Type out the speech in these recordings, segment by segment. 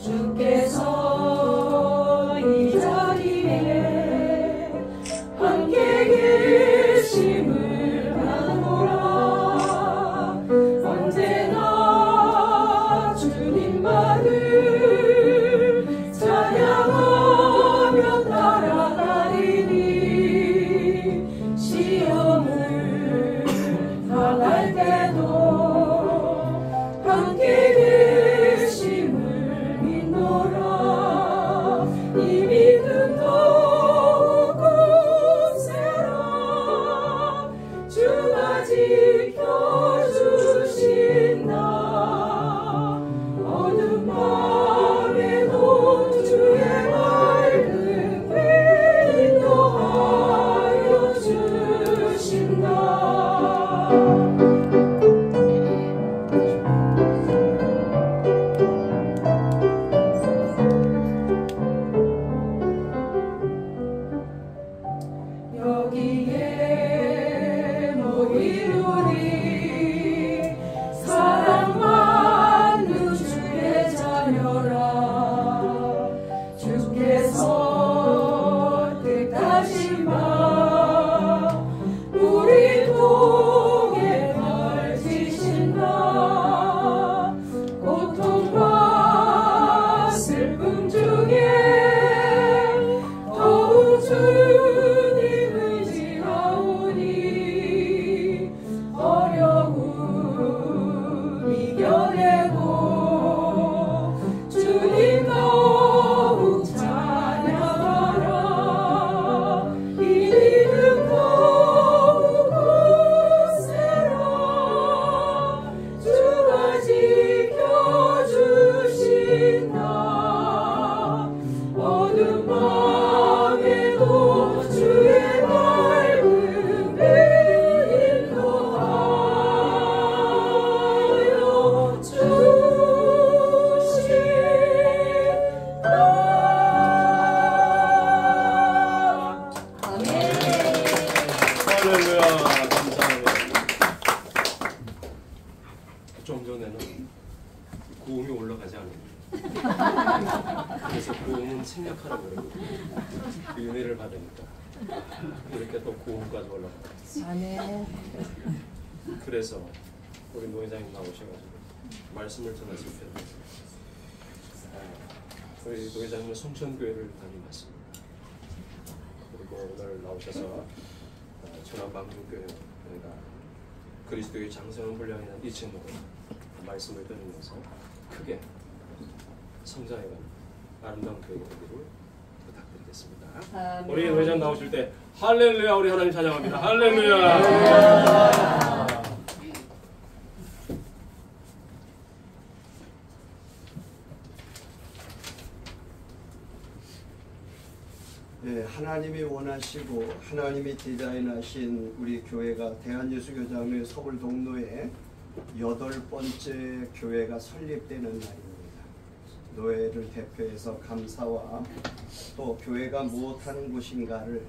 주께서 이 자리에 함께 계심을 아노라. 언제나 주님만을 찬양하며 따라가리니 시험을 당할 때도 함께 계심을 믿노라. 이 믿음 더욱 굳세라. 주가 지켜주신다. 어둠 밤에도 주의 맑은 빛 인도하여 주신다. 여기에 모이루리 사랑 많은 주의 자녀라. 주께서 뜻하신 바 우리 통에 펼치신다. 고통과 슬픔 중에 더욱 주님 의지하오니 어려움 이겨내고 주님 더욱 찬양하라. 이 믿음 더욱 굳세라. 주가 지켜주신다. 어둠 밤에도 주의 맑은 빛 인도하여 주신다. 아멘. 할렐루야. 감사합니다. 좀 전에는 고음이 올라가지 않습니다. 그래서 고음은 생략하라고 그러고 은혜를 받으니까 이렇게 또 고음까지 올라가요. 아멘. 그래서 우리 노회장님 나오셔가지고 말씀을 전하실 때 우리 노회장님은 송천교회를 다니셨습니다. 그리고 오늘 나오셔서 천안방주교회가 그리스도의 장성한 분량이라는 이 제목으로 말씀을 드리면서 크게 성장해가는 아름다운 교회가 되기를 부탁드리겠습니다. 아멘. 우리 노회장 나오실 때 할렐루야 우리 하나님 찬양합니다. 할렐루야. 네, 하나님이 원하시고 하나님이 디자인하신 우리 교회가 대한예수교장회 서울 동로에 8번째 교회가 설립되는 날입니다. 노회를 대표해서 감사와 또 교회가 무엇하는 곳인가를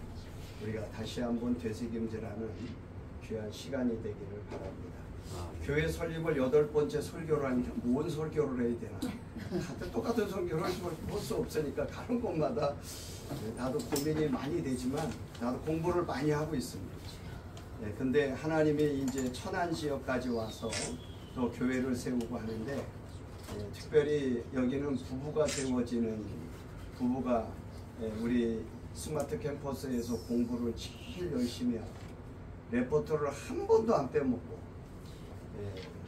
우리가 다시 한번 되새김질하는 귀한 시간이 되기를 바랍니다. 교회 설립을 8번째 설교를 하니까 뭔 설교를 해야 되나? 다들 똑같은 설교를 할 수 없으니까 가는 곳마다 나도 고민이 많이 되지만 나도 공부를 많이 하고 있습니다. 네, 근데 하나님이 이제 천안 지역까지 와서 또 교회를 세우고 하는데 특별히 여기는 부부가 세워지는 부부가 우리 스마트 캠퍼스에서 공부를 제일 열심히 하고 레포트를 한 번도 안 빼먹고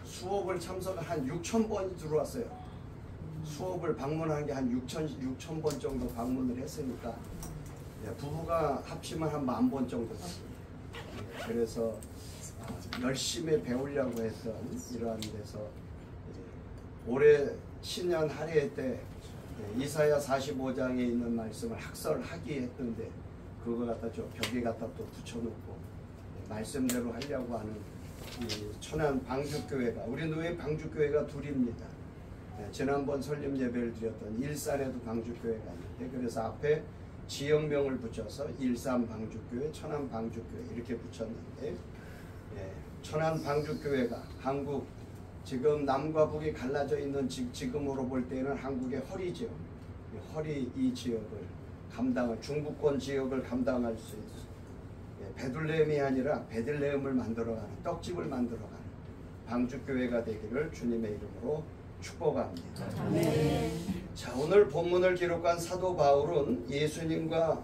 수업을 참석 한 6,000번이 들어왔어요. 수업을 방문한 게 한 6,000번 정도 방문을 했으니까 부부가 합치면 한 10,000번 정도 됐습니다. 그래서 열심히 배우려고 했던 이러한 데서 올해 신년 할례 때 이사야 45장에 있는 말씀을 학설하기 했는데 그거 갖다 좀 벽에 갖다 또 붙여놓고 말씀대로 하려고 하는 이 천안 방주교회가 우리 노회 방주교회가 둘입니다. 지난번 설립 예배를 드렸던 일산에도 방주교회가 있는데 그래서 앞에 지역명을 붙여서 일산 방주교회, 천안 방주교회 이렇게 붙였는데 천안 방주교회가 한국 지금 남과 북이 갈라져 있는 지금으로 볼 때는 한국의 허리죠. 허리 이 지역을 감당할 중부권 지역을 감당할 수 있어. 베들레헴이 아니라 베들레헴을 만들어가는 떡집을 만들어가는 방주교회가 되기를 주님의 이름으로 축복합니다. 자, 오늘 본문을 기록한 사도 바울은 예수님과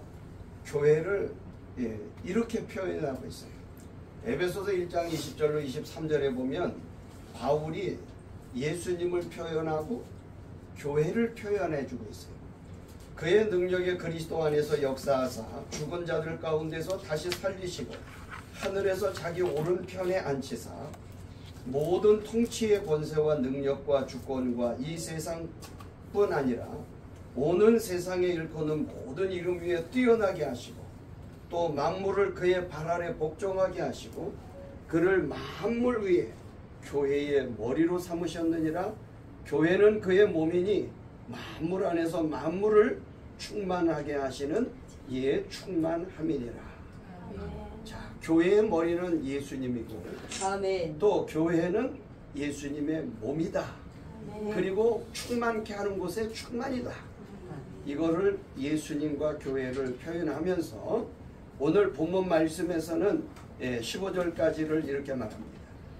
교회를 이렇게 표현하고 있어요. 에베소서 1장 20절로 23절에 보면 바울이 예수님을 표현하고 교회를 표현해주고 있어요. 그의 능력의 그리스도 안에서 역사하사 죽은 자들 가운데서 다시 살리시고 하늘에서 자기 오른편에 앉히사 모든 통치의 권세와 능력과 주권과 이 세상뿐 아니라 오는 세상에 일컫는 모든 이름 위에 뛰어나게 하시고 또 만물을 그의 발 아래 복종하게 하시고 그를 만물 위에 교회의 머리로 삼으셨느니라. 교회는 그의 몸이니 만물 안에서 만물을 충만하게 하시는 이에 충만함이니라. 자, 교회의 머리는 예수님이고 아멘. 또 교회는 예수님의 몸이다. 그리고 충만케 하는 곳에 충만이다. 이거를 예수님과 교회를 표현하면서 오늘 본문 말씀에서는 15절까지를 이렇게 말합니다.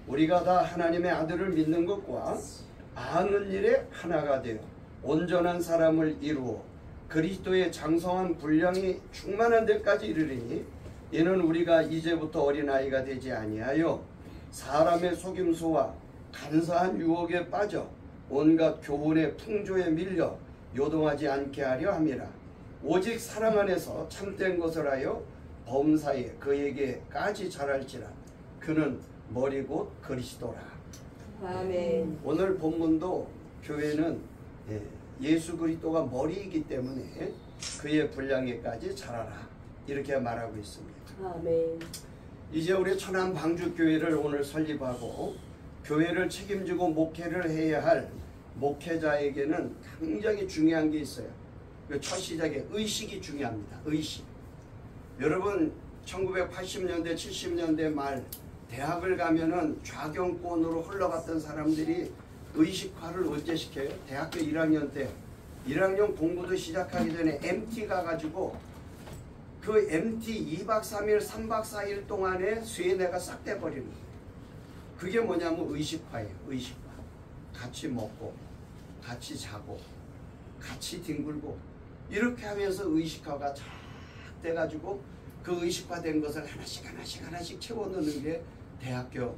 우리가 다 하나님의 아들을 믿는 것과 아는 일에 하나가 되어 온전한 사람을 이루어 그리스도의 장성한 분량이 충만한 데까지 이르리니 이는 우리가 이제부터 어린아이가 되지 아니하여 사람의 속임수와 간사한 유혹에 빠져 온갖 교훈의 풍조에 밀려 요동하지 않게 하려 함이라. 오직 사랑 안에서 참된 것을 하여 범사에 그에게까지 자랄지라. 그는 머리 곧 그리스도라. 아멘. 오늘 본문도 교회는 예수 그리스도가 머리이기 때문에 그의 분량에까지 자라라 이렇게 말하고 있습니다. 아멘. 이제 우리 천안 방주교회를 오늘 설립하고 교회를 책임지고 목회를 해야 할 목회자에게는 굉장히 중요한 게 있어요. 첫 시작에 의식이 중요합니다. 의식. 여러분 1980년대 70년대 말 대학을 가면은 좌경권으로 흘러갔던 사람들이 의식화를 언제 시켜요? 대학교 1학년 때 1학년 공부도 시작하기 전에 MT 가가지고 그 MT 2박 3일 3박 4일 동안에 쇠뇌가 싹 돼버리는 거예요. 그게 뭐냐면 의식화예요. 의식화. 같이 먹고 같이 자고 같이 뒹굴고 이렇게 하면서 의식화가 쫙 돼가지고 그 의식화된 것을 하나씩 채워넣는 게 대학교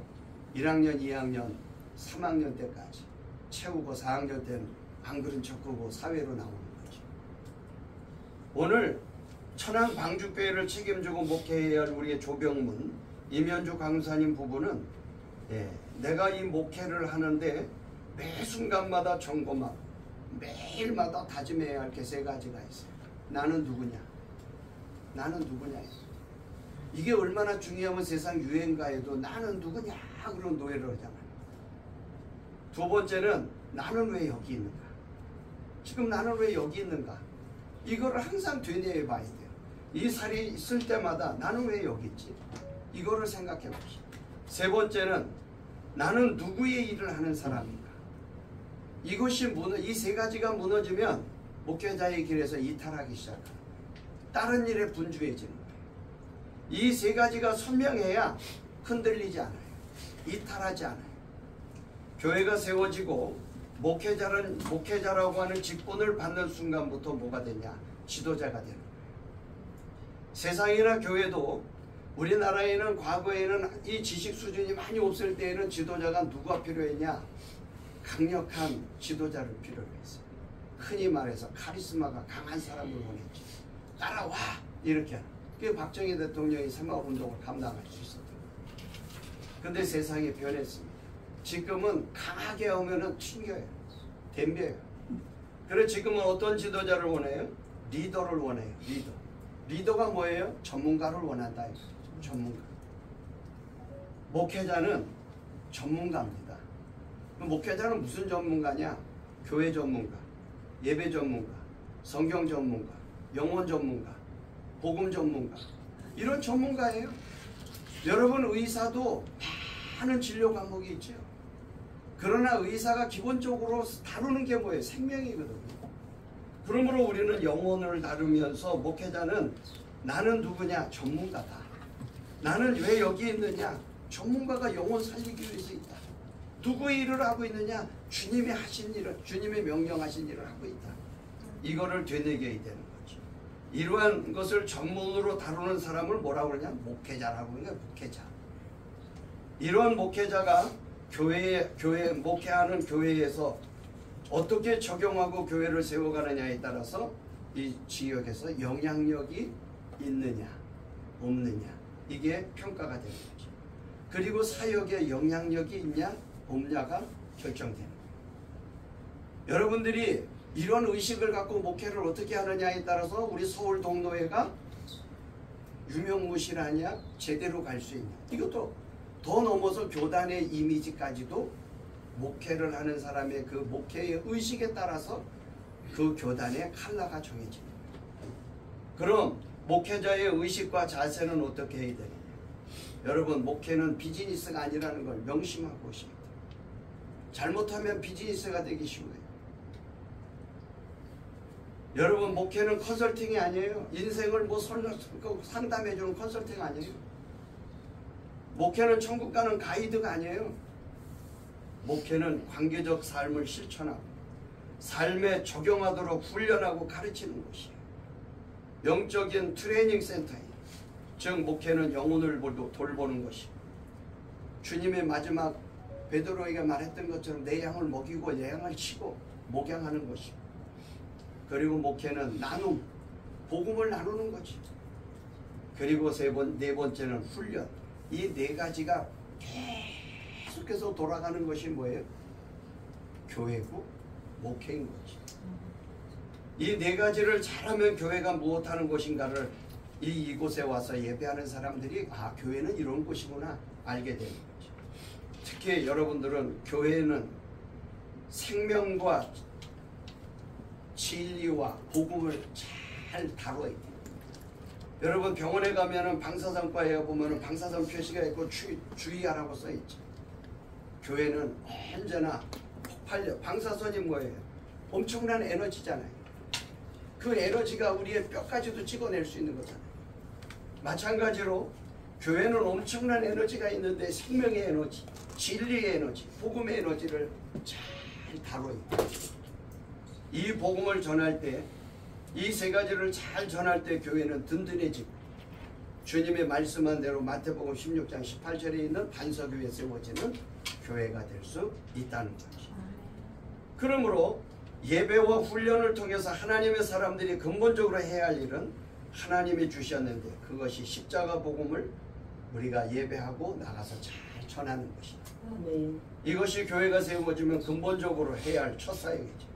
1학년, 2학년, 3학년 때까지 채우고 4학년 때는 안 그런 척하고 사회로 나오는 거죠. 오늘 천안 방주교회를 책임지고 목회해야 할 우리의 조병문, 임현주 강사님 부부는 내가 이 목회를 하는데 매 순간마다 점검하고 매일마다 다짐해야 할 게 세 가지가 있어요. 나는 누구냐? 나는 누구냐? 이게 얼마나 중요하면 세상 유행가에도 나는 누구냐? 그런 노래를 하잖아요. 두 번째는 나는 왜 여기 있는가? 지금 나는 왜 여기 있는가? 이거를 항상 되뇌어 봐야 돼요. 이 살이 있을 때마다 나는 왜 여기 있지? 이거를 생각해 봅시다. 세 번째는 나는 누구의 일을 하는 사람인가? 이것이 이 세 가지가 무너지면 목회자의 길에서 이탈하기 시작합니다. 다른 일에 분주해지는 거예요. 이 세 가지가 선명해야 흔들리지 않아요. 이탈하지 않아요. 교회가 세워지고 목회자라고 하는 직분을 받는 순간부터 뭐가 되냐? 지도자가 되는 거예요. 세상이나 교회도 우리나라에는 과거에는 이 지식 수준이 많이 없을 때에는 지도자가 누가 필요했냐? 강력한 지도자를 필요로 했어요. 흔히 말해서 카리스마가 강한 사람을 원했죠. 따라와! 이렇게. 그게 박정희 대통령이 새마을운동을 감당할 수 있었던 거예요. 근데 세상이 변했습니다. 지금은 강하게 오면은 튕겨요. 덤벼요. 그래서 지금은 어떤 지도자를 원해요? 리더를 원해요. 리더가 뭐예요? 전문가를 원한다. 전문가. 목회자는 전문가입니다. 목회자는 무슨 전문가냐? 교회 전문가, 예배 전문가, 성경 전문가, 영혼 전문가, 복음 전문가. 이런 전문가예요. 여러분 의사도 많은 진료 과목이 있죠. 그러나 의사가 기본적으로 다루는 게 뭐예요? 생명이거든요. 그러므로 우리는 영혼을 다루면서 목회자는 나는 누구냐? 전문가다. 나는 왜 여기 있느냐? 전문가가 영혼 살리기 위해서 있다. 누구의 일을 하고 있느냐? 주님이 하신 일을, 주님이 명령하신 일을 하고 있다. 이거를 되뇌겨야 되는 거지. 이러한 것을 전문으로 다루는 사람을 뭐라고 그러냐? 목회자라고 하는 거야. 목회자. 이러한 목회자가 목회하는 교회에서 어떻게 적용하고 교회를 세워가느냐에 따라서 이 지역에서 영향력이 있느냐 없느냐 이게 평가가 되는 거죠. 그리고 사역에 영향력이 있냐 없냐가 결정되는 거예요. 여러분들이 이런 의식을 갖고 목회를 어떻게 하느냐에 따라서 우리 서울 동노회가 유명무실하냐 제대로 갈 수 있냐, 이것도 더 넘어서 교단의 이미지까지도 목회를 하는 사람의 그 목회의 의식에 따라서 그 교단의 컬러가 정해집니다. 그럼 목회자의 의식과 자세는 어떻게 해야 되느냐? 여러분, 목회는 비즈니스가 아니라는 걸 명심하고 오십니다. 잘못하면 비즈니스가 되기 쉬워요. 여러분, 목회는 컨설팅이 아니에요. 인생을 뭐 상담해주는 컨설팅 아니에요. 목회는 천국 가는 가이드가 아니에요. 목회는 관계적 삶을 실천하고 삶에 적용하도록 훈련하고 가르치는 것이에요. 영적인 트레이닝 센터예요. 즉 목회는 영혼을 돌보는 것이에요. 주님의 마지막 베드로에게 말했던 것처럼 내 양을 먹이고 내 양을 치고 목양하는 것이에요. 그리고 목회는 나눔, 복음을 나누는 거지. 그리고 네 번째는 훈련. 이 네 가지가 계속해서 돌아가는 것이 뭐예요? 교회고 목회인 거지. 이 네 가지를 잘하면 교회가 무엇하는 것인가를 이곳에 와서 예배하는 사람들이 교회는 이런 곳이구나 알게 되는 거지. 특히 여러분들은 교회는 생명과 진리와 복음을 잘 다뤄야 돼요. 여러분, 병원에 가면은 방사선과에 보면은 방사선 표시가 있고 주의하라고 써 있죠. 교회는 언제나 폭발력. 방사선이 뭐예요? 엄청난 에너지잖아요. 그 에너지가 우리의 뼈까지도 찍어낼 수 있는 거잖아요. 마찬가지로 교회는 엄청난 에너지가 있는데 생명의 에너지, 진리의 에너지, 복음의 에너지를 잘 다뤄요. 이 복음을 전할 때, 이 세 가지를 잘 전할 때 교회는 든든해지고 주님의 말씀한 대로 마태복음 16장 18절에 있는 반석위에 세워지는 교회가 될 수 있다는 거죠. 그러므로 예배와 훈련을 통해서 하나님의 사람들이 근본적으로 해야 할 일은 하나님이 주셨는데 그것이 십자가 복음을 우리가 예배하고 나가서 잘 전하는 것이다. 아멘. 이것이 교회가 세워지면 근본적으로 해야 할 첫 사역이죠.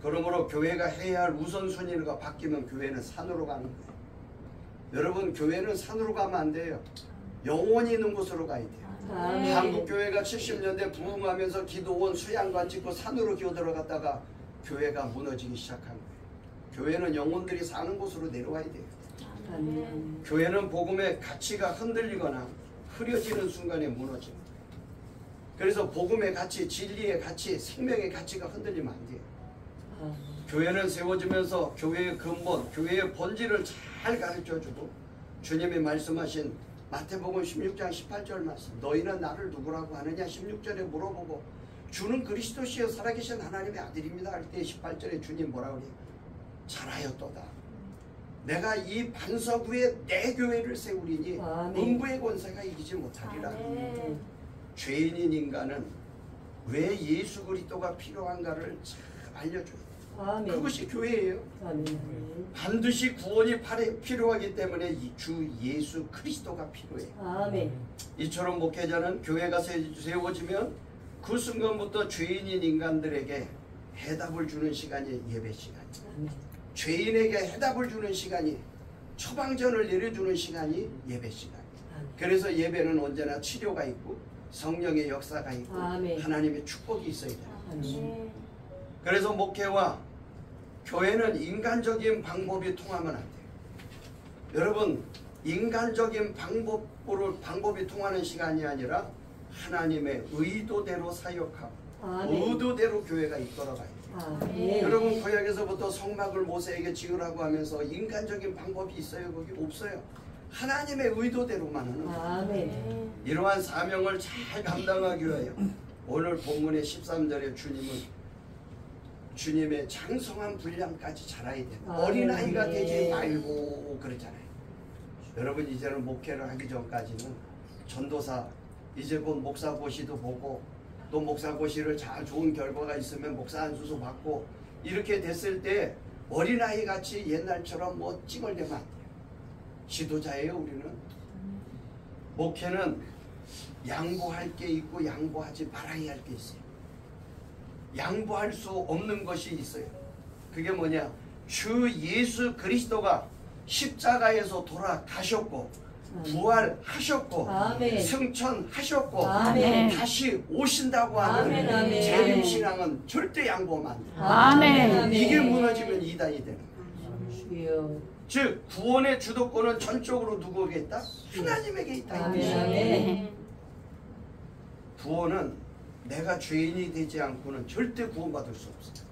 그러므로 교회가 해야 할 우선순위가 바뀌면 교회는 산으로 가는 거예요. 여러분, 교회는 산으로 가면 안 돼요. 영혼이 있는 곳으로 가야 돼요. 아멘. 한국 교회가 70년대 부흥하면서 기도원 수양관 짓고 산으로 기어 들어갔다가 교회가 무너지기 시작한 거예요. 교회는 영혼들이 사는 곳으로 내려와야 돼요. 아멘. 교회는 복음의 가치가 흔들리거나 흐려지는 순간에 무너집니다. 그래서 복음의 가치, 진리의 가치, 생명의 가치가 흔들리면 안 돼요. 교회는 세워지면서 교회의 근본, 교회의 본질을 잘 가르쳐주고 주님이 말씀하신 마태복음 16장 18절 말씀, 너희는 나를 누구라고 하느냐 16절에 물어보고 주는 그리스도시여 살아계신 하나님의 아들입니다 할 때 18절에 주님 뭐라 그래요? 잘하였도다. 내가 이 반석 위에 내 교회를 세우리니 음부의 권세가 이기지 못하리라. 죄인인 인간은 왜 예수 그리스도가 필요한가를 참 알려줘요. 아멘. 그것이 교회예요. 아멘. 반드시 구원이 필요하기 때문에 이 주 예수 그리스도가 필요해요. 아멘. 이처럼 목회자는 교회가 세워지면 그 순간부터 죄인인 인간들에게 해답을 주는 시간이 예배 시간이에요. 아멘. 죄인에게 해답을 주는 시간이, 처방전을 내려주는 시간이 예배 시간이에요. 그래서 예배는 언제나 치료가 있고 성령의 역사가 있고 아멘. 하나님의 축복이 있어야 돼요. 아멘. 그래서 목회와 교회는 인간적인 방법이 통하면 안 돼요. 여러분, 인간적인 방법이 통하는 시간이 아니라 하나님의 의도대로 사역하고 아멘. 의도대로 교회가 이끌어가요. 아멘. 여러분 구약에서부터 성막을 모세에게 지으라고 하면서 인간적인 방법이 있어요? 거기 없어요. 하나님의 의도대로만 하는 거예요. 아멘. 이러한 사명을 잘 감당하기 위하여 오늘 본문의 13절에 주님의 장성한 분량까지 자라야 돼요. 어린아이가 되지 말고 그러잖아요. 여러분 이제는 목회를 하기 전까지는 전도사 이제 곧 목사고시도 보고 또 목사고시를 잘 좋은 결과가 있으면 목사 안수소 받고 이렇게 됐을 때 어린아이 같이 옛날처럼 뭐 찡얼대면 안 돼요. 지도자예요. 우리는 목회는 양보할 게 있고 양보하지 말아야 할 게 있어요. 양보할 수 없는 것이 있어요. 그게 뭐냐? 주 예수 그리스도가 십자가에서 돌아가셨고 부활하셨고 아멘. 승천하셨고 아멘. 다시 오신다고 하는 아멘, 아멘. 재림신앙은 절대 양보하면 안 돼요. 아멘. 이게 무너지면 이단이 되는 거예요. 주여. 즉 구원의 주도권은 전적으로 누구에게 있다? 하나님에게 있다. 이 아멘. 뜻이에요. 아멘. 구원은 내가 죄인이 되지 않고는 절대 구원받을 수 없어요.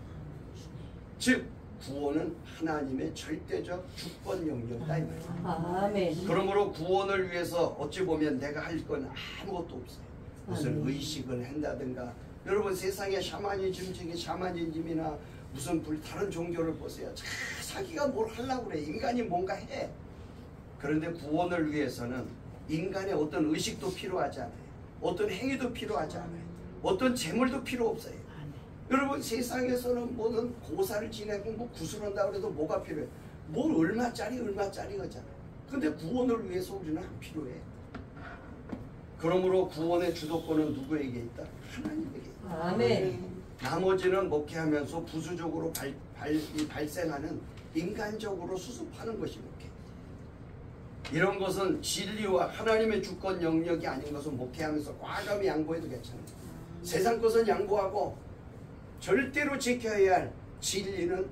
즉 구원은 하나님의 절대적 주권 영역이다 이 말이에요. 아멘. 그러므로 구원을 위해서 어찌 보면 내가 할 건 아무것도 없어요. 무슨 아멘. 의식을 한다든가 여러분 세상에 샤머니즘이나 무슨 다른 종교를 보세요. 자기가 뭘 하려고 그래. 인간이 뭔가 해. 그런데 구원을 위해서는 인간의 어떤 의식도 필요하지 않아요. 어떤 행위도 필요하지 않아요. 어떤 재물도 필요 없어요. 여러분 세상에서는 뭐는 고사를 지내고 뭐 구슬한다고 해도 뭐가 필요해? 뭘 얼마짜리 하잖아. 근데 구원을 위해서 우리는 안 필요해. 그러므로 구원의 주도권은 누구에게 있다? 하나님에게 있다. 아멘. 나머지는 목회하면서 부수적으로 발생하는 인간적으로 수습하는 것이 목회. 이런 것은 진리와 하나님의 주권 영역이 아닌 것은 목회하면서 과감히 양보해도 괜찮아요. 세상 것은 양보하고 절대로 지켜야 할 진리는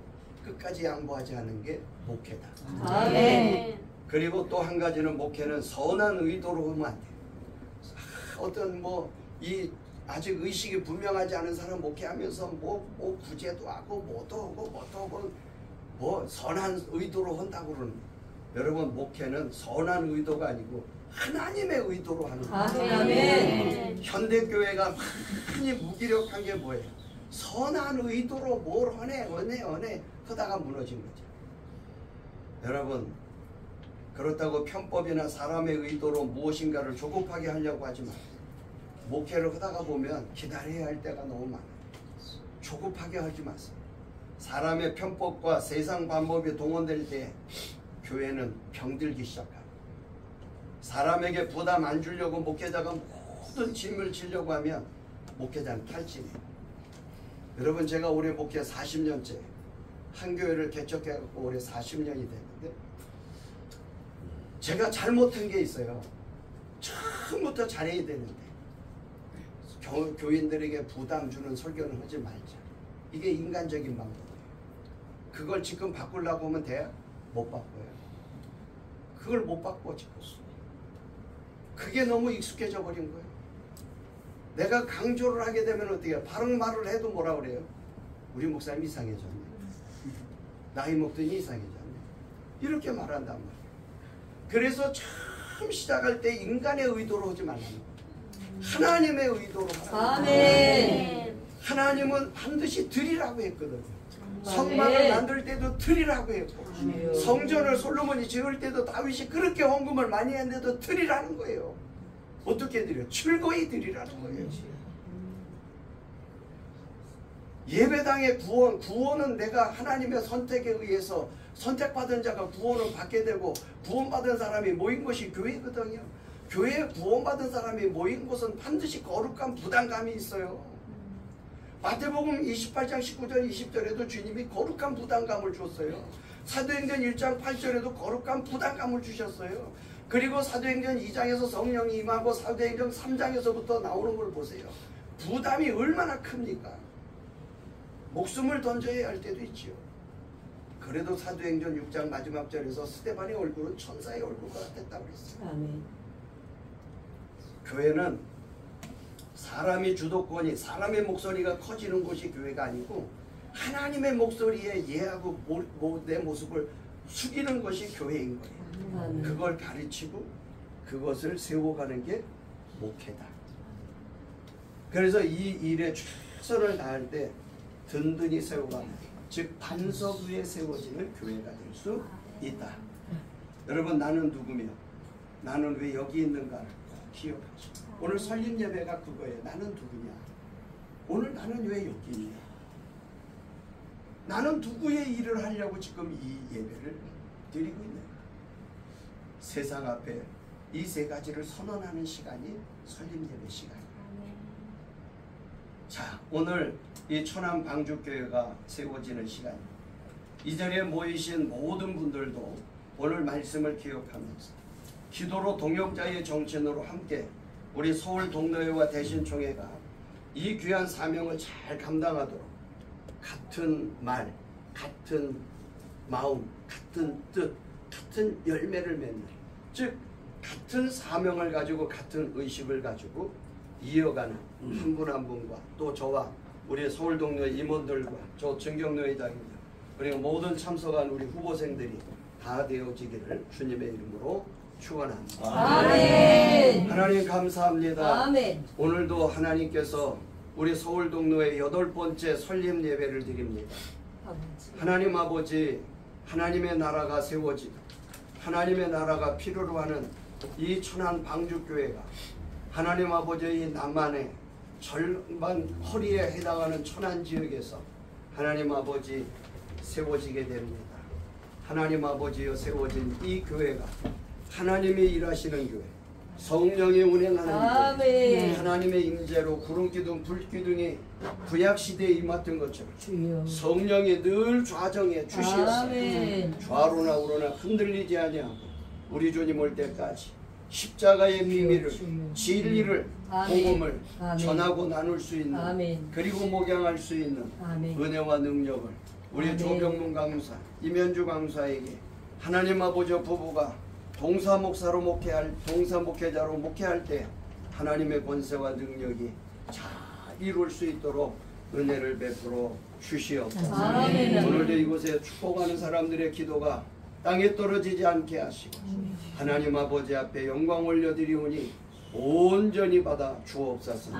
끝까지 양보하지 않는 게 목회다. 아멘. 그리고 또 한 가지는 목회는 선한 의도로 하면 안 돼요. 어떤 아직 의식이 분명하지 않은 사람 목회하면서 뭐 구제도 하고 뭐도 하고 선한 의도로 한다고 그러는 거예요. 여러분 목회는 선한 의도가 아니고 하나님의 의도로 하는 거예요. 아멘. 현대교회가 많이 무기력한 게 뭐예요? 선한 의도로 뭘 언해 하다가 무너진 거죠. 여러분 그렇다고 편법이나 사람의 의도로 무엇인가를 조급하게 하려고 하지 마세요. 목회를 하다가 보면 기다려야 할 때가 너무 많아요. 조급하게 하지 마세요. 사람의 편법과 세상 방법이 동원될 때 교회는 병들기 시작합니다. 사람에게 부담 안 주려고 목회자가 모든 짐을 지려고 하면 목회자는 탈진해요. 여러분 제가 올해 목회 40년째 한 교회를 개척해갖고 올해 40년이 됐는데 제가 잘못한 게 있어요. 처음부터 잘해야 되는데 교인들에게 부담 주는 설교는 하지 말자. 이게 인간적인 방법이에요. 그걸 지금 바꾸려고 하면 돼요? 못 바꿔요. 그걸 못 바꿔 지금. 그게 너무 익숙해져 버린 거예요. 내가 강조를 하게 되면 어떻게 해요? 바른 말을 해도 뭐라 그래요? 우리 목사님 이상해졌네. 나이 먹더니 이상해졌네. 이렇게 말한단 말이에요. 그래서 처음 시작할 때 인간의 의도로 하지 말라는 거예요. 하나님의 의도로 하라는 아멘. 하나님은 반드시 드리라고 했거든요. 성막을 만들 때도 드리라고 했고 성전을 솔로몬이 지을 때도 다윗이 그렇게 헌금을 많이 했는데도 드리라는 거예요. 어떻게 드려? 즐거이 드리라는 거예요. 예배당의 구원은 내가 하나님의 선택에 의해서 선택받은 자가 구원을 받게 되고 구원받은 사람이 모인 것이 교회거든요. 교회에 구원받은 사람이 모인 곳은 반드시 거룩한 부담감이 있어요. 마태복음 28장 19절 20절에도 주님이 거룩한 부담감을 줬어요. 사도행전 1장 8절에도 거룩한 부담감을 주셨어요. 그리고 사도행전 2장에서 성령이 임하고 사도행전 3장에서부터 나오는 걸 보세요. 부담이 얼마나 큽니까? 목숨을 던져야 할 때도 있지요. 그래도 사도행전 6장 마지막 절에서 스데반의 얼굴은 천사의 얼굴과 같았다고 그랬어요. 아멘. 교회는 사람이 주도권이 사람의 목소리가 커지는 곳이 교회가 아니고 하나님의 목소리에 얘하고 내 모습을 숙이는 것이 교회인 거예요. 그걸 가르치고 그것을 세워가는 게 목회다. 그래서 이 일에 최선을 다할 때 든든히 세워가는, 즉 반석 위에 세워지는 교회가 될 수 있다. 여러분, 나는 누구며 나는 왜 여기 있는가를 꼭 기억하시고, 오늘 설립 예배가 그거예요. 나는 누구냐, 오늘 나는 왜 여기 있냐, 나는 누구의 일을 하려고 지금 이 예배를 드리고 있는, 세상 앞에 이 세 가지를 선언하는 시간이 설립 예배 시간이에요. 자, 오늘 이 천안 방주교회가 세워지는 시간입니다. 이 자리에 모이신 모든 분들도 오늘 말씀을 기억하면서 기도로 동역자의 정신으로 함께 우리 서울 동노회와 대신총회가 이 귀한 사명을 잘 감당하도록 같은 말, 같은 마음, 같은 뜻, 같은 열매를 맺는, 즉 같은 사명을 가지고 같은 의식을 가지고 이어가는 한 분 한 분과 또 저와 우리 서울동네 임원들과 저 정경노회장입니다. 그리고 모든 참석한 우리 후보생들이 다 되어지기를 주님의 이름으로 축원합니다. 아멘. 하나님 감사합니다. 아멘. 오늘도 하나님께서 우리 서울동로의 8번째 설립 예배를 드립니다. 하나님 아버지, 하나님의 나라가 세워지고 하나님의 나라가 필요로 하는 이 천안 방주교회가 하나님 아버지의 남한의 절반 허리에 해당하는 천안 지역에서 하나님 아버지 세워지게 됩니다. 하나님 아버지여, 세워진 이 교회가 하나님이 일하시는 교회, 성령이 운행하는 교회, 하나님의 임재로 구름기둥 불기둥이 구약시대에 임했던 것처럼 성령이 늘 좌정해 주시옵소서. 좌로나 우로나 흔들리지 아니하고 우리 주님 올 때까지 십자가의 비밀을, 진리를, 복음을 전하고 나눌 수 있는, 그리고 목양할 수 있는 은혜와 능력을 우리 조병문 강사, 이면주 강사에게 하나님 아버지 부부가 동사 목사로 동사 목회자로 목회할 때 하나님의 권세와 능력이 잘 이룰 수 있도록 은혜를 베풀어 주시옵소서. 오늘도 이곳에 축복하는 사람들의 기도가 땅에 떨어지지 않게 하시고 하나님 아버지 앞에 영광 올려드리오니 온전히 받아 주옵소서.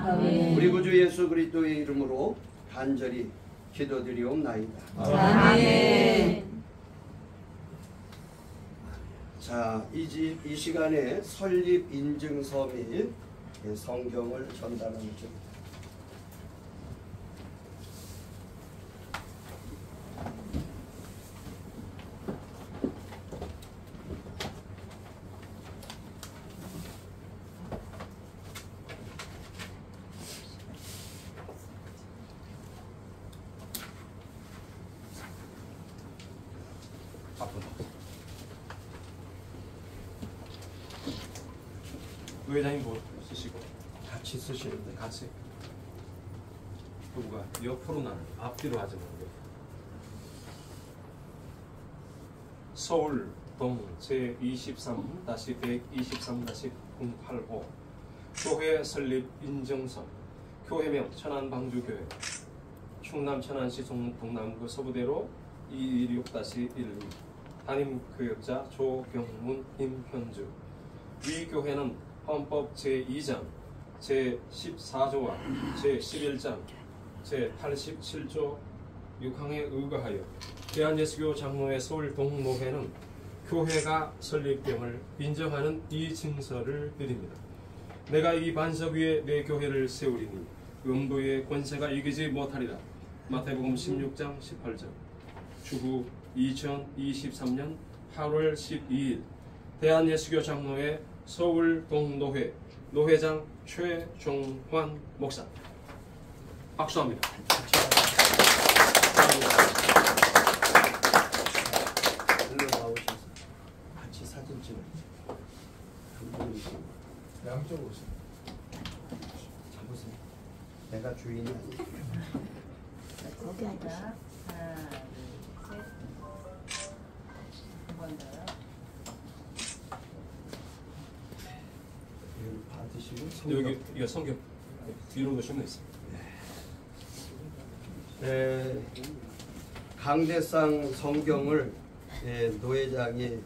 우리 구주 예수 그리스도의 이름으로 간절히 기도드리옵나이다. 아멘. 자, 이 시간에 설립 인증서 및 성경을 전달하는 중입니다. 부회장님 뭐 쓰시고 같이 쓰시는데 같이 누가 옆으로 나는 앞뒤로 하지 말고 서울 동 제23-123-085 교회 설립 인증서, 교회명 천안방주교회, 충남 천안시 동남구 서부대로 216-12, 담임교역자 조경문, 임현주. 위 교회는 헌법 제2장, 제14조와 제11장, 제87조 6항에 의거하여 대한예수교 장로회 서울 동노회는 교회가 설립됨을 인정하는 이 증서를 드립니다. 내가 이 반석 위에 내 교회를 세우리니 음부의 권세가 이기지 못하리라. 마태복음 16장 18절. 주후 2023년 8월 12일 대한예수교 장로회 서울 동노회 노회장 최종환 목사. 박수합니다. 일로 나오셔서 같이 사진 찍어. 양쪽으로 오세요. 잡으세요. 내가 주인이 아니에요. 거기 앉아. 하나, 둘, 셋. 한 번 더. 이걸 받으시고 여기 이거 성경. 뒤로도 쉬면 있습니다. 강대상 성경을 노회장이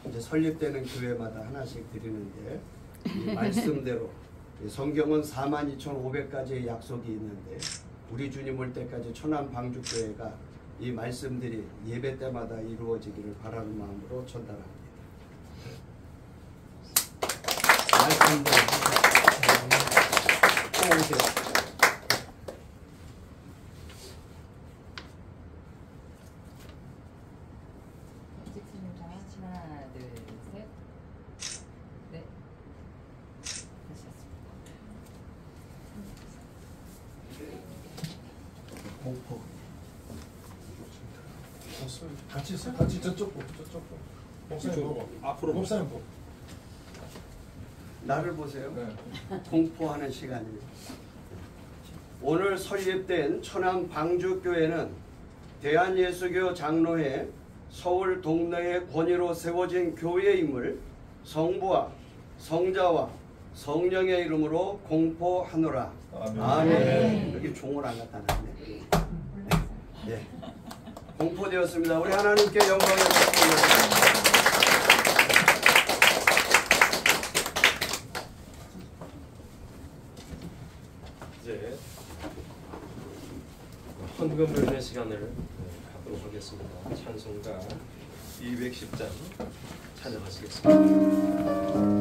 이제 설립되는 교회마다 하나씩 드리는데 이 말씀대로 성경은 42,500가지의 약속이 있는데 우리 주님 올 때까지 천안 방주교회가 이 말씀들이 예배 때마다 이루어지기를 바라는 마음으로 전달합니다. 말씀대로 오세요. 찍습니다. 하나, 둘, 셋. 네. 되셨습니다. 공포. 같이 있어? 같이 저쪽 보고 저쪽 보고 목사님 보고 앞으로 목사님 보고 나를 보세요. 네. 공포하는 시간입니다. 오늘 설립된 천안 방주교회는 대한예수교 장로회 서울 동네의 권위로 세워진 교회임을 성부와 성자와 성령의 이름으로 공포하노라. 아멘. 아멘. 여기 종을 안 갖다 놨네. 네. 공포되었습니다. 우리 하나님께 영광을 드립니다. 이제 헌금 열매 시간을 갖도록 하겠습니다. 찬송가 210장 찬양하시겠습니다.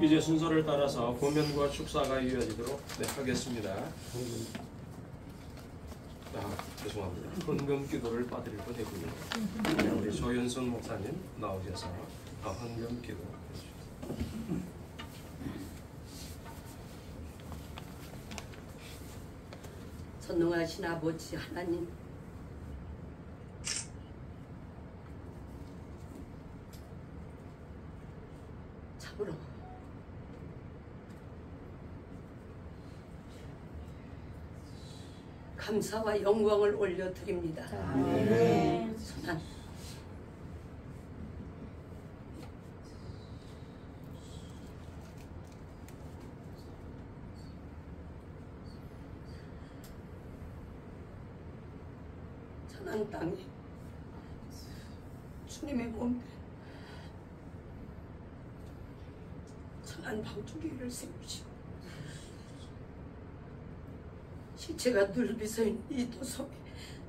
이제 순서를 따라서 고면과 축사가 이어지도록 하겠습니다. 죄송합니다. 헌금 기도를 빠뜨릴 뻔했군요. 우리 조윤선 목사님 나오셔서 헌금 기도 해주십시오. 전능하신 아버지 하나님, 참으로 감사와 영광을 올려드립니다. 선한 천안 땅에 주님의 몸 천안 방주교회를 세우시고 시체가 늘 비서있는 이 도성에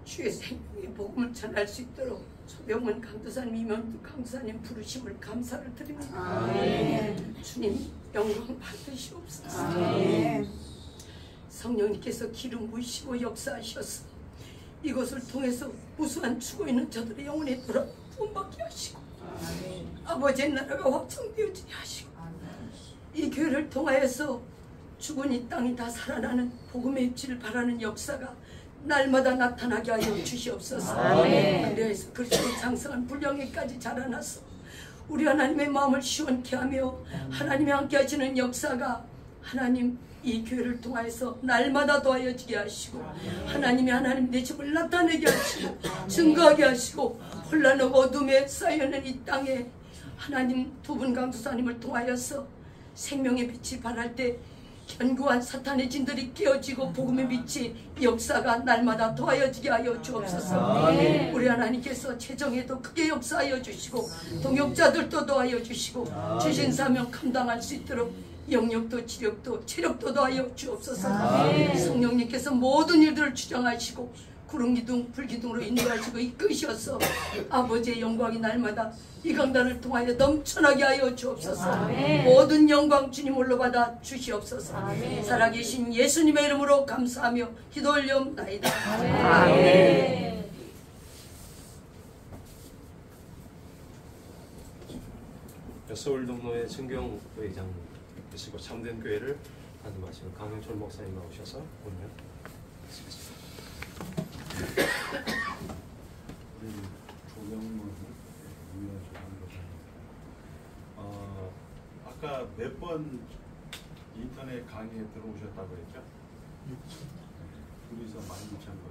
주의 생명의 복음을 전할 수 있도록 조병문 강도사님, 이명두 강도사님 부르심을 감사를 드립니다. 아멘. 주님 영광 받으시옵소서. 아멘. 성령님께서 기름 부으시고 역사하셔서 이것을 통해서 무수한 죽어 있는 저들의 영혼에 돌아 구원받게 하시고 아버지의 나라가 확장되어지게 하시고 이 교회를 통하여서 죽은 이 땅이 다 살아나는 복음의 입지를 바라는 역사가 날마다 나타나게 하여 주시옵소서. 아멘. 그래서 그리스도의 장성한 분량에까지 자라나서 우리 하나님의 마음을 시원케 하며 하나님이 함께 하시는 역사가 하나님 이 교회를 통하여서 날마다 더하여지게 하시고 하나님이 하나님 되심을 나타내게 하시고 증거하게 하시고 혼란하고 어둠에 쌓여있는 이 땅에 하나님 두 분 강도사님을 통하여서 생명의 빛이 발할 때 견고한 사탄의 진들이 깨어지고 복음의 빛이 역사가 날마다 더하여지게 하여 주옵소서. 아멘. 우리 하나님께서 최정에도 크게 역사하여 주시고 동역자들도 더하여 주시고 주신 사명 감당할 수 있도록 영역도 지력도 체력도 더하여 주옵소서. 아멘. 성령님께서 모든 일들을 주장하시고 구름기둥 불기둥으로 인도하시고 이끄셔서 아버지의 영광이 날마다 이 강단을 통하여 넘쳐나게 하여 주옵소서. 아멘. 모든 영광 주님 올려받아 주시옵소서. 아멘. 살아계신 예수님의 이름으로 감사하며 기도 올려옵나이다. 아멘. 서울 동로의 증경 회장이시고 참된 교회를 하는 강영철 목사님 나오셔서 오늘 우리 조병문 아까 몇 번 인터넷 강의에 들어오셨다고 했죠? 둘이서 16,000번.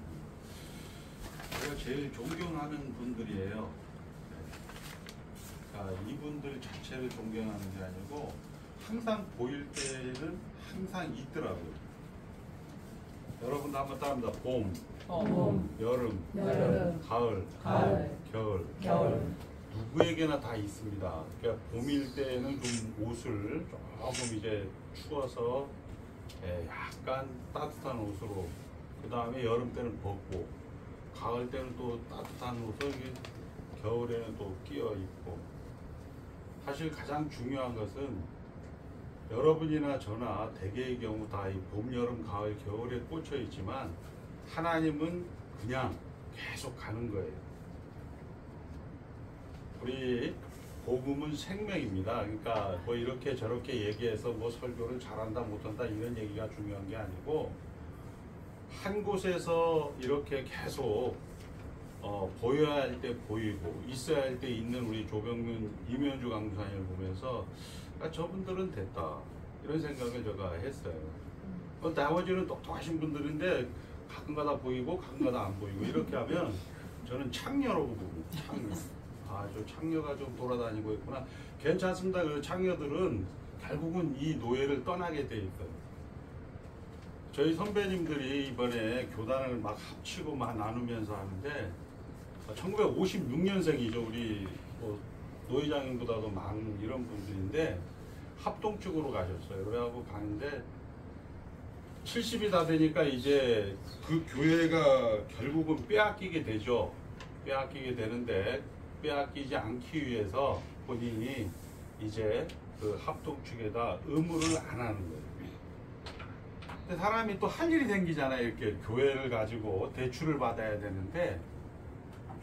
제가 제일 존경하는 분들이에요. 그러니까 이분들 자체를 존경하는 게 아니고 항상 보일 때는 항상 있더라고요. 여러분도 한번 따라합니다. 봄, 여름, 가을, 겨울. 누구에게나 다 있습니다. 그러니까 봄일 때는 좀 옷을 조금 이제 추워서 약간 따뜻한 옷으로, 그 다음에 여름 때는 벗고, 가을 때는 또 따뜻한 옷을 겨울에는 또 끼어 입고. 사실 가장 중요한 것은 여러분이나 저나 대개의 경우 다 이 봄, 여름, 가을, 겨울에 꽂혀 있지만 하나님은 그냥 계속 가는 거예요. 우리 복음은 생명입니다. 그러니까 뭐 이렇게 저렇게 얘기해서 뭐 설교를 잘한다 못한다 이런 얘기가 중요한 게 아니고 한 곳에서 이렇게 계속 보여야 할 때 보이고 있어야 할 때 있는 우리 조병문, 이면주 강사님을 보면서 저분들은 됐다 이런 생각을 제가 했어요. 나머지는 똑똑하신 분들인데 가끔가다 보이고 가끔가다 안 보이고 이렇게 하면 저는 창녀로 보고 창녀. 저 창녀가 좀 돌아다니고 있구나. 괜찮습니다. 그 창녀들은 결국은 이 노예를 떠나게 돼 있어요. 저희 선배님들이 이번에 교단을 막 합치고 막 나누면서 하는데 1956년생이죠. 우리 뭐 노회장님보다도 많은 이런 분들인데 합동 쪽으로 가셨어요. 그래갖고 가는데 70이 다 되니까 이제 그 교회가 결국은 빼앗기게 되죠. 빼앗기게 되는데 빼앗기지 않기 위해서 본인이 이제 그 합동 측에다 의무를 안 하는 거예요. 근데 사람이 또 할 일이 생기잖아요. 이렇게 교회를 가지고 대출을 받아야 되는데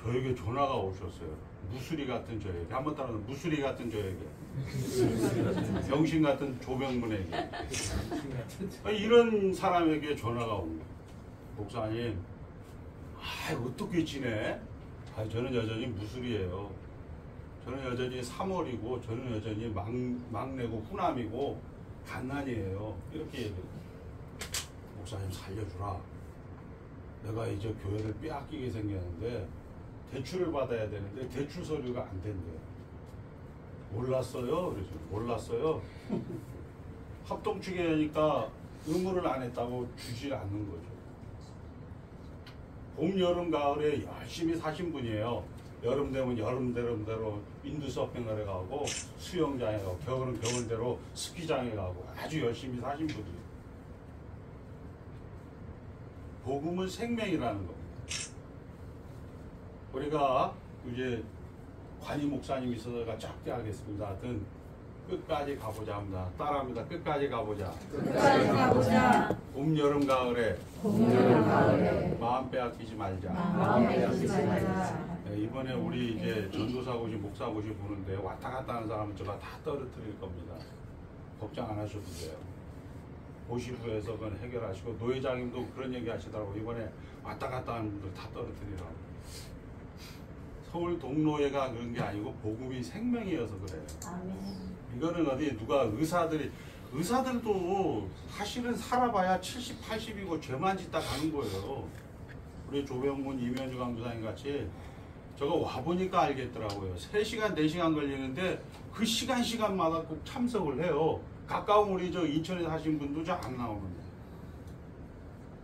저에게 전화가 오셨어요. 무수리 같은 저에게. 한번 따라서 무수리 같은 저에게. 병신 같은 조병문에게. 이런 사람에게 전화가 온 거예요. 목사님, 어떻게 지내? 저는 여전히 무술이에요. 저는 여전히 3월이고 저는 여전히 막내고 후남이고 갓난이에요. 이렇게 얘기해요. 목사님 살려주라. 내가 이제 교회를 빼앗기게 생겼는데 대출을 받아야 되는데 대출 서류가 안 된대요. 몰랐어요? 그래서 몰랐어요. 합동 측에 하니까 의무를 안 했다고 주질 않는 거죠. 봄, 여름, 가을에 열심히 사신 분이에요. 여름 되면 여름대로 인두 서핑을 해가고 수영장에 가고 겨울은 겨울대로 스키장에 가고 아주 열심히 사신 분이에요. 복음은 생명이라는 겁니다. 우리가 이제 관임 목사님 있어서가 짧게 하겠습니다. 하여튼 끝까지 가보자 합니다. 따라합니다. 끝까지 가보자. 끝까지 가보자. 봄, 여름, 가을에 봄, 여름, 가을에 마음 빼앗기지 말자. 마음 빼앗기지 말자. 네, 이번에 우리 이제 전도사고시 목사고시 보는데 왔다 갔다 하는 사람은 제가 다 떨어뜨릴 겁니다. 걱정 안 하셔도 돼요. 고시부에서 그건 해결하시고 노회장님도 그런 얘기 하시더라고. 이번에 왔다 갔다 하는 분들 다 떨어뜨리라고. 서울 동로회가 그런 게 아니고 복음이 생명이어서 그래요. 아멘. 이거는 어디 누가 의사들도 사실은 살아봐야 70, 80이고 죄만 짓다 가는 거예요. 우리 조병문, 이면주 강부사님 같이 저거 와보니까 알겠더라고요. 3시간, 4시간 걸리는데 그 시간마다 꼭 참석을 해요. 가까운 우리 저 인천에 사신 분도 잘 안 나오는데.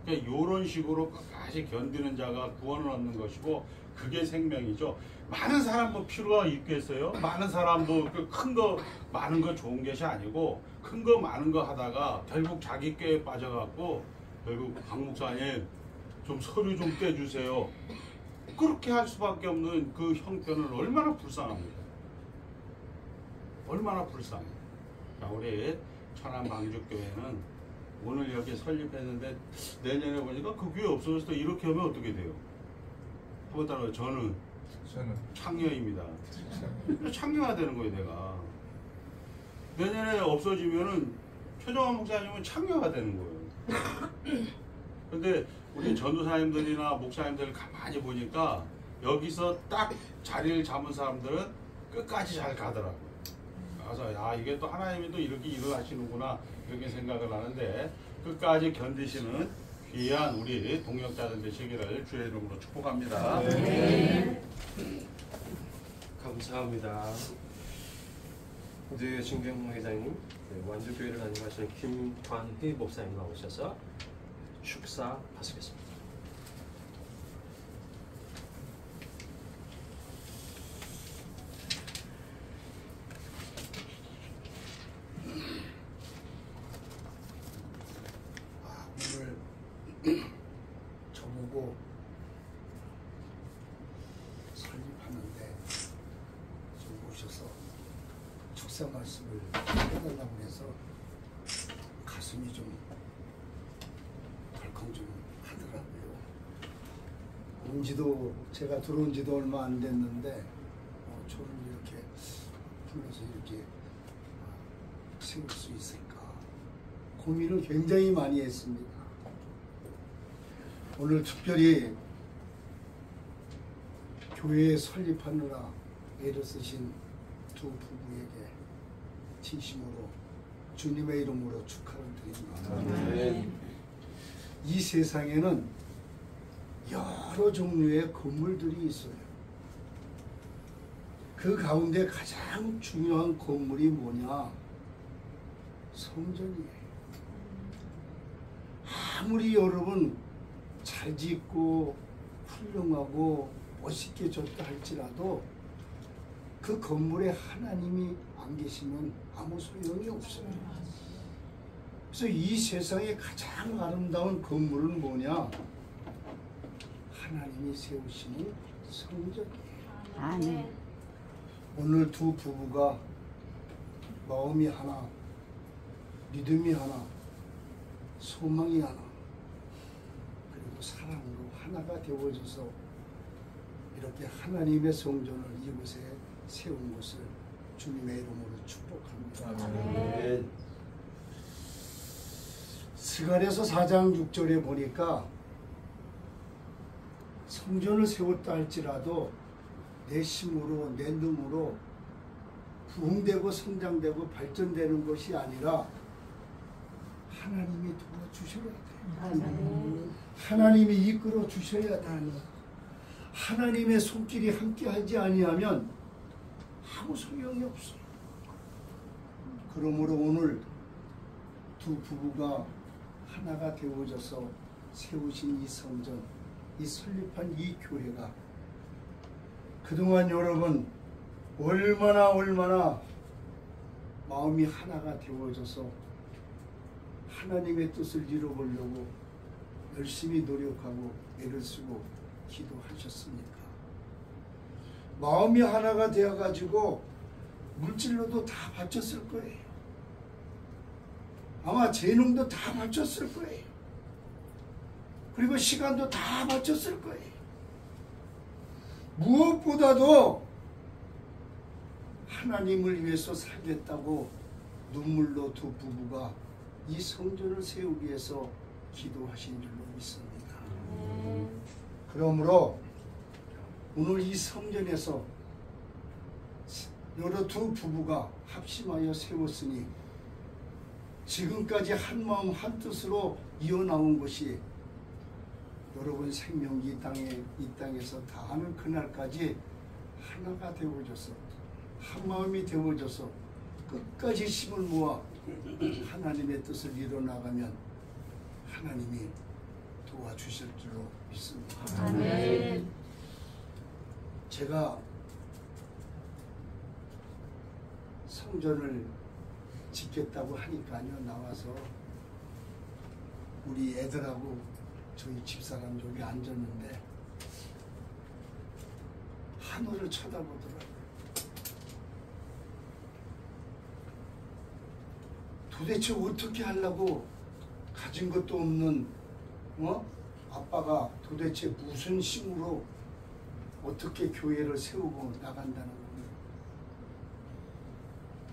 그러니까 이런 식으로 끝까지 견디는 자가 구원을 얻는 것이고 그게 생명이죠. 많은 사람 뭐 필요가 있겠어요? 많은 사람 뭐 큰 거 많은 거 좋은 것이 아니고 큰 거 많은 거 하다가 결국 자기 꾀에 빠져갖고 결국 강 목사님 좀 서류 좀 떼주세요. 그렇게 할 수밖에 없는 그 형편은 얼마나 불쌍합니다. 얼마나 불쌍해요. 자, 우리 천안방주교회는 오늘 여기 설립했는데 내년에 보니까 그 교회 없어져서 또 이렇게 하면 어떻게 돼요? 한번 따라요. 저는 창녀입니다. 창녀가 되는 거예요, 내가. 내년에 없어지면은 최정환 목사님은 창녀가 되는 거예요. 근데 우리 전도사님들이나 목사님들 가만히 보니까 여기서 딱 자리를 잡은 사람들은 끝까지 잘 가더라고요. 그래서 야, 이게 또 하나님이 또 이렇게 일어나시는구나 이렇게 생각을 하는데 끝까지 견디시는 귀한 우리 동역자들 되시기를 주의 이름으로 축복합니다. 네. 감사합니다. 이제 진경모 회장님, 완주교회를 담임하시는 김관희 목사님 나오셔서 축사하시겠습니다. 오늘 저보고 설립하는데 좀 오셔서 축사 말씀을 해달라고 해서 가슴이 좀 덜컹 좀 하더라고요. 제가 들어온 지도 얼마 안 됐는데 저를 이렇게 불러서 이렇게 세울 수 있을까 고민을 굉장히 많이 했습니다. 오늘 특별히 교회 설립하느라 애를 쓰신 두 부부에게 진심으로 주님의 이름으로 축하를 드립니다. 네. 이 세상에는 여러 종류의 건물들이 있어요. 그 가운데 가장 중요한 건물이 뭐냐? 성전이에요. 아무리 여러분 잘 짓고 훌륭하고 멋있게 졌다 할지라도 그 건물에 하나님이 안 계시면 아무 소용이 없어요. 그래서 이 세상에 가장 아름다운 건물은 뭐냐? 하나님이 세우시는 성전이에요. 아멘. 오늘 두 부부가 마음이 하나, 믿음이 하나, 소망이 하나, 그리고 사랑으로 하나가 되어져서 이렇게 하나님의 성전을 이곳에 세운 것을 주님의 이름으로 축복합니다. 네. 스가랴서 4장 6절에 보니까 성전을 세웠다 할지라도 내 힘으로 내 능으로 부흥되고 성장되고 발전되는 것이 아니라 하나님이 도와주셔야 돼요. 하나님이 이끌어 주셔야 돼요. 하나님의 손길이 함께하지 아니하면 아무 소용이 없어요. 그러므로 오늘 두 부부가 하나가 되어져서 세우신 이 성전, 이 설립한 이 교회가 그동안 여러분 얼마나 마음이 하나가 되어져서 하나님의 뜻을 이루어보려고 열심히 노력하고 애를 쓰고 기도하셨습니까? 마음이 하나가 되어가지고 물질로도 다 바쳤을 거예요. 아마 재능도 다 바쳤을 거예요. 그리고 시간도 다 바쳤을 거예요. 무엇보다도 하나님을 위해서 살겠다고 눈물로 두 부부가 이 성전을 세우기 위해서 기도하신 줄로 믿습니다. 그러므로 오늘 이 성전에서 여러 두 부부가 합심하여 세웠으니 지금까지 한 마음 한 뜻으로 이어나온 것이 여러분 생명이 이 땅에서 다하는 그날까지 하나가 되어져서 한 마음이 되어져서 끝까지 힘을 모아 하나님의 뜻을 이뤄나가면 하나님이 도와주실 줄로 믿습니다. 아멘. 제가 성전을 짓겠다고 하니까요, 나와서 우리 애들하고 저희 집사람 여기 앉았는데 하늘을 쳐다보더라고요. 도대체 어떻게 하려고 가진 것도 없는 아빠가 도대체 무슨 힘으로 어떻게 교회를 세우고 나간다는 겁니다.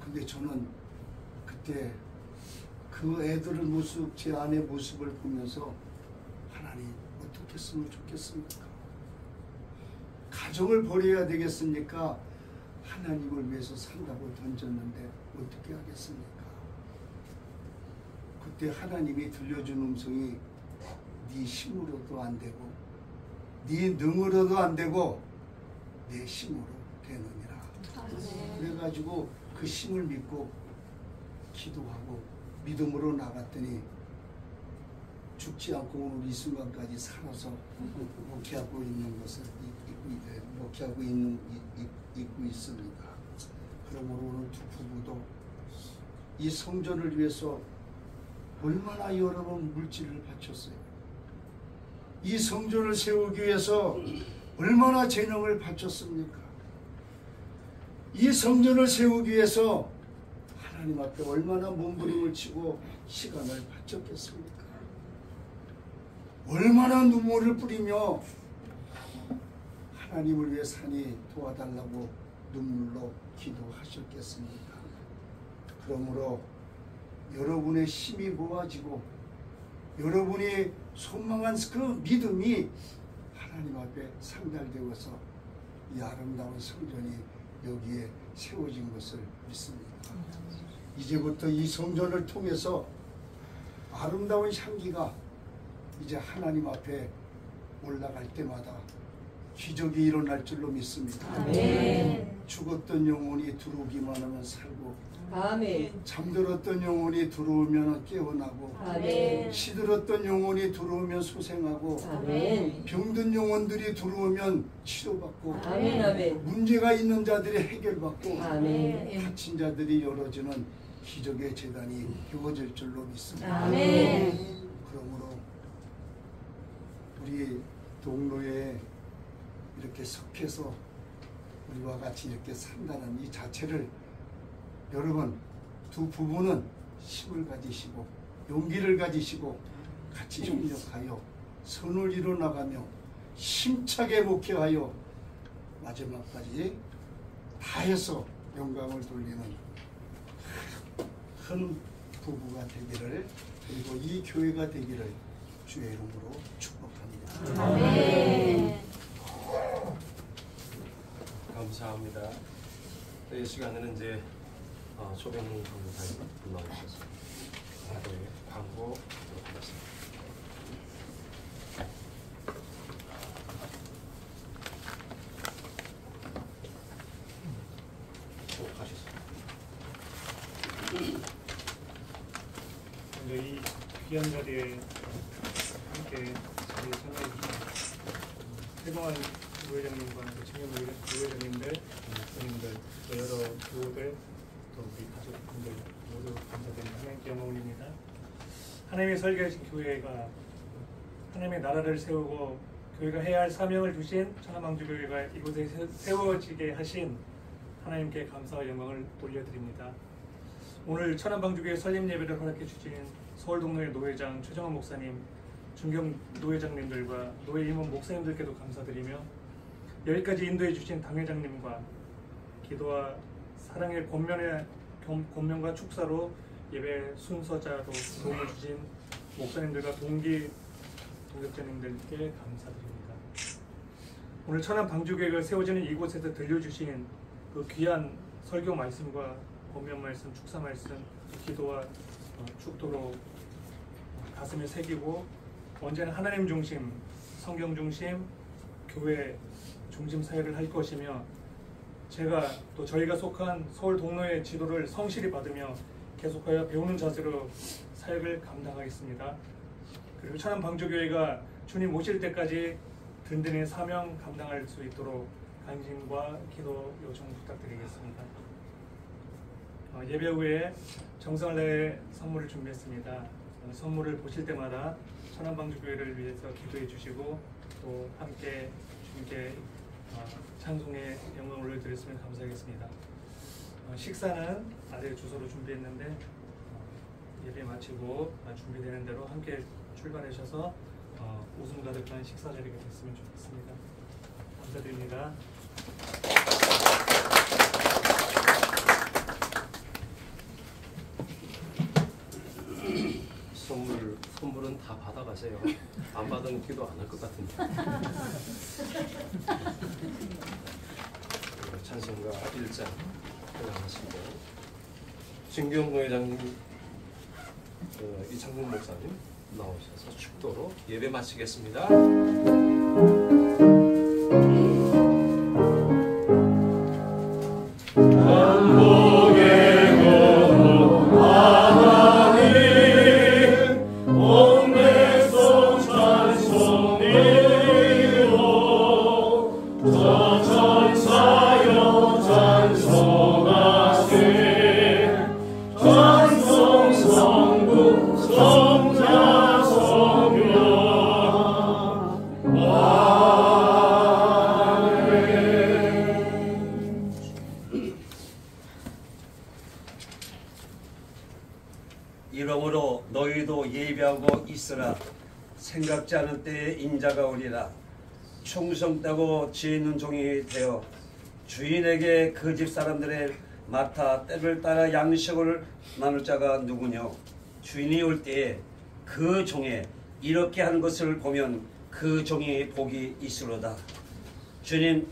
근데 저는 그때 그 애들의 모습, 제 아내 모습을 보면서 하나님 어떻게 했으면 좋겠습니까? 가정을 버려야 되겠습니까? 하나님을 위해서 산다고 던졌는데 어떻게 하겠습니까? 그때 하나님이 들려준 음성이 네 힘으로도 안 되고 네 능으로도 안 되고 내 힘으로 되느니라. 그래가지고 그 힘을 믿고 기도하고 믿음으로 나갔더니 죽지 않고 오늘 이 순간까지 살아서 목회하고 있는 것을 목회하고 있고 있습니다. 그러므로 오늘 두 부부도 이 성전을 위해서 얼마나 여러 번 물질을 바쳤어요. 이 성전을 세우기 위해서 얼마나 재능을 바쳤습니까? 이 성전을 세우기 위해서 하나님 앞에 얼마나 몸부림을 치고 시간을 바쳤겠습니까? 얼마나 눈물을 뿌리며 하나님을 위해 산이 도와달라고 눈물로 기도하셨겠습니까? 그러므로 여러분의 힘이 모아지고 여러분이 소망한 그 믿음이 하나님 앞에 상달되어서 이 아름다운 성전이 여기에 세워진 것을 믿습니다. 이제부터 이 성전을 통해서 아름다운 향기가 이제 하나님 앞에 올라갈 때마다 기적이 일어날 줄로 믿습니다. 아멘. 죽었던 영혼이 들어오기만 하면 살고 아멘. 잠들었던 영혼이 들어오면 깨어나고 아멘. 시들었던 영혼이 들어오면 소생하고 아멘. 병든 영혼들이 들어오면 치료받고 아멘. 아멘. 문제가 있는 자들이 해결받고 아멘. 다친 자들이 열어주는 기적의 재단이 이루어질 줄로 믿습니다. 아멘. 그러므로 우리 동로에 이렇게 속해서 우리와 같이 이렇게 산다는 이 자체를 여러분 두 부부는 힘을 가지시고 용기를 가지시고 같이 협력하여 선을 이뤄나가며 힘차게 목회하여 마지막까지 다해서 영광을 돌리는 큰 부부가 되기를 그리고 이 교회가 되기를 주의 이름으로 축복합니다. 아멘. 감사합니다. 이 시간에는 이제 조병훈 강사님 불러주셨습니다. 광고 들어보도록 하겠습니다. 먼저 이 귀한 자리에 함께 자리에 참여해주신 태동환 부회장님과 청년 부회장님들, 선생님들, 또 여러 교우들, 또 우리 가족분들 모두 감사드립니다. 하나님께 영광 올립니다. 하나님의 설계하신 교회가 하나님의 나라를 세우고 교회가 해야 할 사명을 주신 천안방주교회가 이곳에 세워지게 하신 하나님께 감사와 영광을 돌려드립니다. 오늘 천안방주교회 설립 예배를 허락해 주신 서울동로의 노회장 최정환 목사님, 중경 노회장님들과 노회 임원 목사님들께도 감사드리며 여기까지 인도해 주신 당회장님과 기도와 사랑의 권면과 축사로 예배 순서자로 도움을 주신 목사님들과 동역자님들께 감사드립니다. 오늘 천안방주교회가 세워지는 이곳에서 들려주신 그 귀한 설교 말씀과 권면 말씀, 축사 말씀, 기도와 축도로 가슴에 새기고 언제나 하나님 중심, 성경 중심, 교회 중심 사역을 할 것이며 제가 또 저희가 속한 서울 동로의 지도를 성실히 받으며 계속하여 배우는 자세로 사역을 감당하겠습니다. 그리고 천안방주교회가 주님 오실 때까지 든든히 사명 감당할 수 있도록 간증과 기도 요청 부탁드리겠습니다. 예배 후에 정성을 다해 선물을 준비했습니다. 선물을 보실 때마다 천안방주교회를 위해서 기도해 주시고 또 함께 주님께 찬송의 영광을 올려드렸으면 감사하겠습니다. 식사는 아래 주소로 준비했는데 예배 마치고 준비되는 대로 함께 출발하셔서 웃음 가득한 식사 자리가 됐으면 좋겠습니다. 감사드립니다. 선물은 다 받아가세요. 안 받으면 기도 안 할 것 같은데. 찬송가 1장 하시고 진경 노회장님, 이창국 목사님 나오셔서 축도로 예배 마치겠습니다. 이러므로 너희도 예비하고 있으라. 생각지 않은 때에 인자가 오리라. 충성되고 지혜 있는 종이 되어 주인에게 그 집 사람들의 맡아 때를 따라 양식을 나눌 자가 누구뇨. 주인이 올 때에 그 종에 이렇게 하는 것을 보면 그 종이 복이 있으로다. 주님